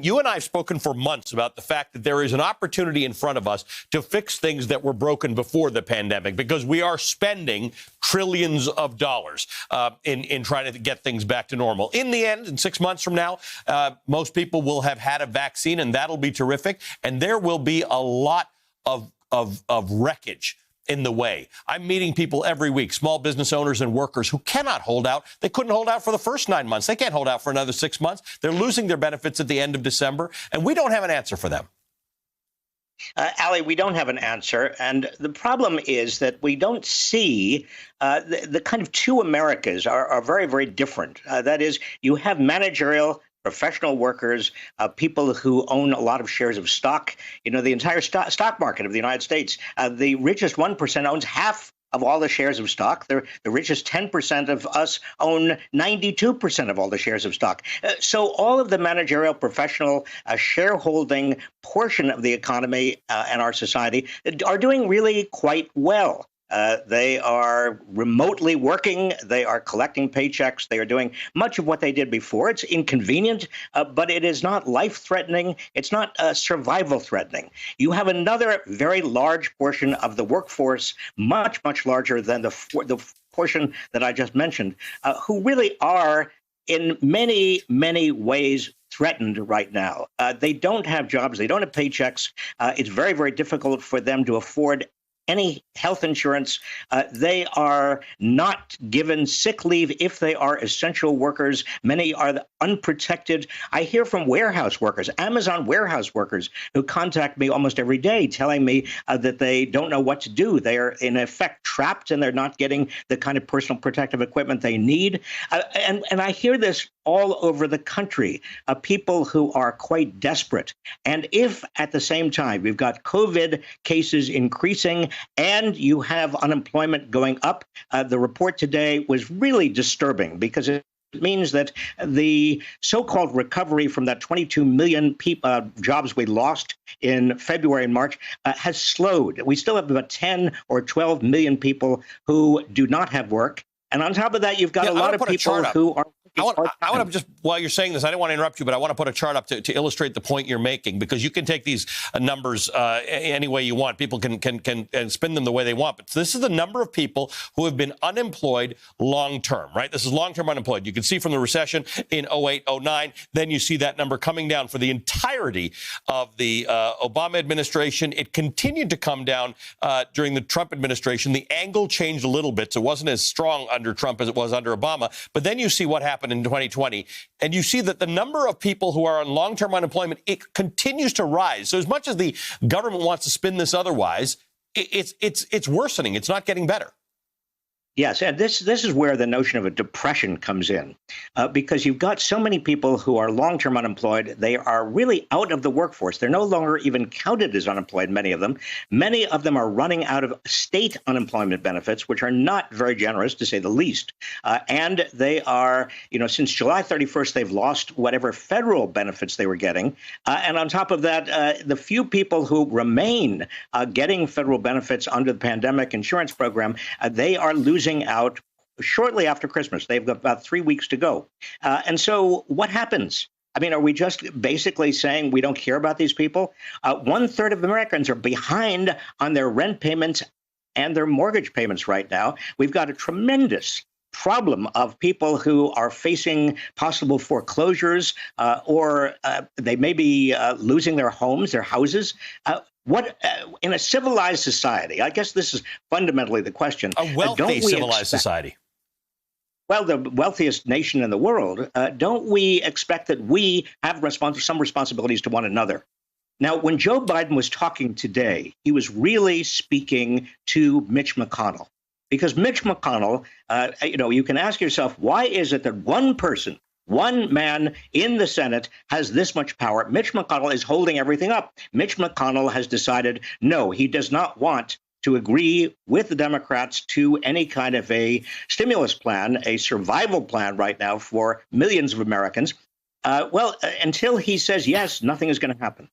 You and I have spoken for months about the fact that there is an opportunity in front of us to fix things that were broken before the pandemic, because we are spending trillions of dollars in trying to get things back to normal. In the end, in 6 months from now, most people will have had a vaccine, and that'll be terrific. And there will be a lot of wreckage in the way. I'm meeting people every week, small business owners and workers who cannot hold out. They couldn't hold out for the first 9 months. They can't hold out for another 6 months. They're losing their benefits at the end of December, and we don't have an answer for them. Ali, we don't have an answer. And the problem is that we don't see the kind of two Americas are very, very different. That is, you have managerial professional workers, people who own a lot of shares of stock, the entire stock market of the United States. The richest 1% owns half of all the shares of stock. The richest 10% of us own 92% of all the shares of stock. So all of the managerial, professional, shareholding portion of the economy and our society are doing really quite well. They are remotely working. They are collecting paychecks. They are doing much of what they did before. It's inconvenient, but it is not life-threatening. It's not survival-threatening. You have another very large portion of the workforce, much, much larger than the portion that I just mentioned, who really are in many, many ways threatened right now. They don't have jobs. They don't have paychecks. It's very, very difficult for them to afford any health insurance. They are not given sick leave if they are essential workers. Many are unprotected. I hear from warehouse workers, Amazon warehouse workers, who contact me almost every day telling me that they don't know what to do. They are, in effect, trapped, and they're not getting the kind of personal protective equipment they need. And I hear this all over the country, people who are quite desperate. And if at the same time we've got COVID cases increasing and you have unemployment going up, the report today was really disturbing, because it means that the so-called recovery from that 22 million jobs we lost in February and March has slowed. We still have about 10 or 12 million people who do not have work. And on top of that, you've got a lot of people who are... I want to just, while you're saying this, I don't want to interrupt you, but I want to put a chart up to illustrate the point you're making, because you can take these numbers any way you want. People can spin them the way they want. But this is the number of people who have been unemployed long term, right? This is long term unemployed. You can see from the recession in 08, 09, then you see that number coming down for the entirety of the Obama administration. It continued to come down during the Trump administration. The angle changed a little bit, so it wasn't as strong under Trump as it was under Obama. But then you see what happened in 2020, and you see that the number of people who are on long-term unemployment, it continues to rise. So as much as the government wants to spin this otherwise, it's worsening. It's not getting better. Yes, and this is where the notion of a depression comes in, because you've got so many people who are long-term unemployed. They are really out of the workforce. They're no longer even counted as unemployed, many of them. Many of them are running out of state unemployment benefits, which are not very generous, to say the least. And they are, since July 31st, they've lost whatever federal benefits they were getting. And on top of that, the few people who remain getting federal benefits under the pandemic insurance program, they are losing out shortly after Christmas. They've got about 3 weeks to go. And so what happens? I mean, are we just basically saying we don't care about these people? 1/3 of Americans are behind on their rent payments and their mortgage payments right now. We've got a tremendous problem of people who are facing possible foreclosures, or they may be losing their homes, their houses. What in a civilized society? I guess this is fundamentally the question. A wealthy civilized society. Well, the wealthiest nation in the world. Don't we expect that we have some responsibilities to one another? Now, when Joe Biden was talking today, he was really speaking to Mitch McConnell, because Mitch McConnell, you can ask yourself, why is it that one person, one man in the Senate has this much power? Mitch McConnell is holding everything up. Mitch McConnell has decided, no, he does not want to agree with the Democrats to any kind of a stimulus plan, a survival plan right now for millions of Americans. Until he says yes, nothing is going to happen.